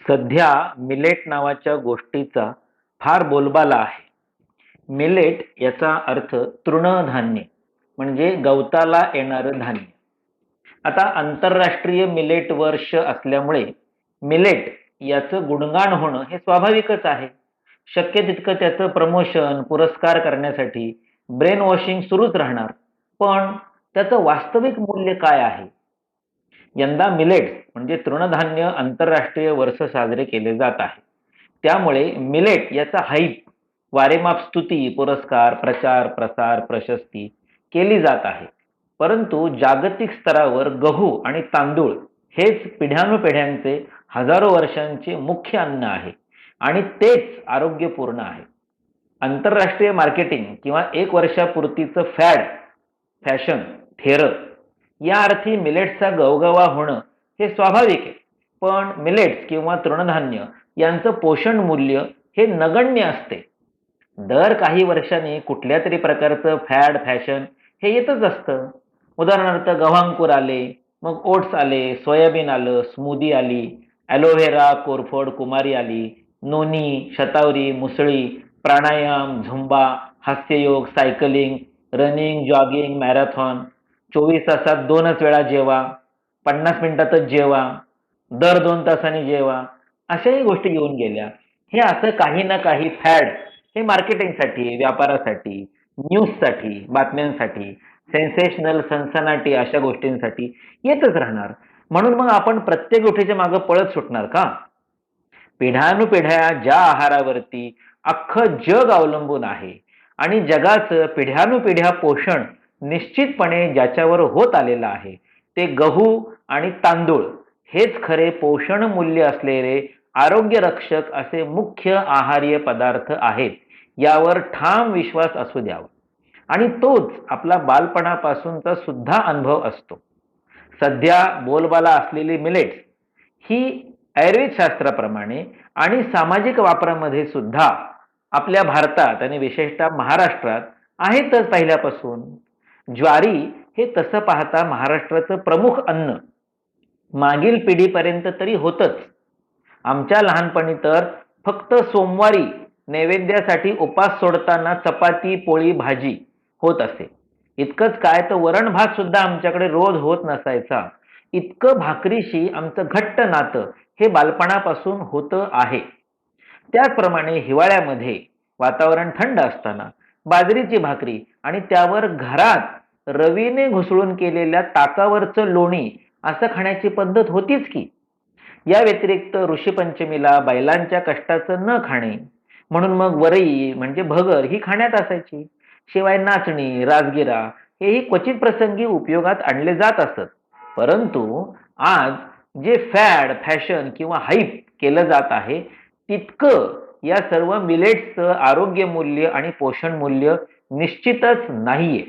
सध्या मिलेट नावाच्या गोष्टीचा फार बोलबाला आहे. मिलेट याचा अर्थ तृणधान्य म्हणजे गवताला येणारं धान्य. आता आंतरराष्ट्रीय मिलेट वर्ष असल्यामुळे मिलेट याचं गुणगान होणं हे स्वाभाविकच आहे. शक्य तितकं त्याचं प्रमोशन, पुरस्कार करण्यासाठी ब्रेन वॉशिंग सुरूच राहणार. पण त्याचं वास्तविक मूल्य काय आहे? यंदा मिलेट्स म्हणजे तृणधान्य आंतरराष्ट्रीय वर्ष साजरे केले जात आहे. त्यामुळे मिलेट याचा हाईप, वारेमाप स्तुती, पुरस्कार, प्रचार, प्रसार, प्रशस्ती केली जात आहे. परंतु जागतिक स्तरावर गहू आणि तांदूळ हेच पिढ्यानुपिढ्यांचे हजारो वर्षांचे मुख्य अन्न आहे आणि तेच आरोग्यपूर्ण आहे. आंतरराष्ट्रीय मार्केटिंग किंवा एक वर्षापुरतीचं फॅड, फॅशन, थेरं या अर्थी मिलेट्सचा गवगवा होणं हे स्वाभाविक आहे. पण मिलेट्स किंवा तृणधान्य यांचं पोषण मूल्य हे नगण्य असते. दर काही वर्षांनी कुठल्या तरी प्रकारचं फॅड, फॅशन हे येतच असतं. उदाहरणार्थ गव्हांकुर आले, मग ओट्स आले, सोयाबीन आलं, स्मूदी आली, ॲलोव्हेरा, कोरफड, कुमारी आली, नोनी, शतावरी, मुसळी, प्राणायाम, झुंबा, हास्ययोग, सायकलिंग, रनिंग, जॉगिंग, मॅरेथॉन, 24 तासात 2च वेळा जेवा, 50 मिनिटातच जेवा, दर 2 तासांनी जेवा, अशाही गोष्टी येऊन गेल्या. हे असं काही ना काही फॅड हे मार्केटिंगसाठी, व्यापारासाठी, न्यूजसाठी, बातम्यांसाठी, सेन्सेशनल, सनसनाटी अशा गोष्टींसाठी येतच राहणार. म्हणून मग आपण प्रत्येक गोष्टीच्या मागे पळत सुटणार का? पिढ्यानुपिढ्या ज्या आहारावरती अख्खं जग अवलंबून आहे आणि जगाचं पिढ्यानुपिढ्या पोषण निश्चितपणे ज्याच्यावर होत आलेलं आहे, ते गहू आणि तांदूळ हेच खरे पोषण मूल्य असलेले आरोग्यरक्षक असे मुख्य आहार्य पदार्थ आहेत, यावर ठाम विश्वास असू द्यावा. आणि तोच आपला बालपणापासूनचा सुद्धा अनुभव असतो. सध्या बोलबाला असलेली मिलेट्स ही आयुर्वेद शास्त्राप्रमाणे आणि सामाजिक वापरामध्ये सुद्धा आपल्या भारतात आणि विशेषतः महाराष्ट्रात आहेतच पहिल्यापासून. ज्वारी हे तसं पाहता महाराष्ट्राचं प्रमुख अन्न मागील पिढीपर्यंत तरी होतच. आमच्या लहानपणी तर फक्त सोमवारी नैवेद्यासाठी उपास सोडताना चपाती, पोळी, भाजी होत असे. इतकंच काय तर वरण भात सुद्धा आमच्याकडे रोज होत नसायचा. इतकं भाकरीशी आमचं घट्ट नातं हे बालपणापासून होतं आहे. त्याचप्रमाणे हिवाळ्यामध्ये वातावरण थंड असताना बाजरीची भाकरी आणि त्यावर घरात रवीने घुसळून केलेल्या ताकावरचं लोणी असं खाण्याची पद्धत होतीच की. या व्यतिरिक्त ऋषीपंचमीला बैलांच्या कष्टाचं न खाणे म्हणून मग वरई म्हणजे भगर ही खाण्यात असायची. शिवाय नाचणी, राजगिरा हेही क्वचित प्रसंगी उपयोगात आणले जात असत. परंतु आज जे फॅड, फॅशन किंवा हाईप केलं जात आहे, तितकं या सर्व मिलेट्सचं आरोग्य मूल्य आणि पोषण मूल्य निश्चितच नाहीये.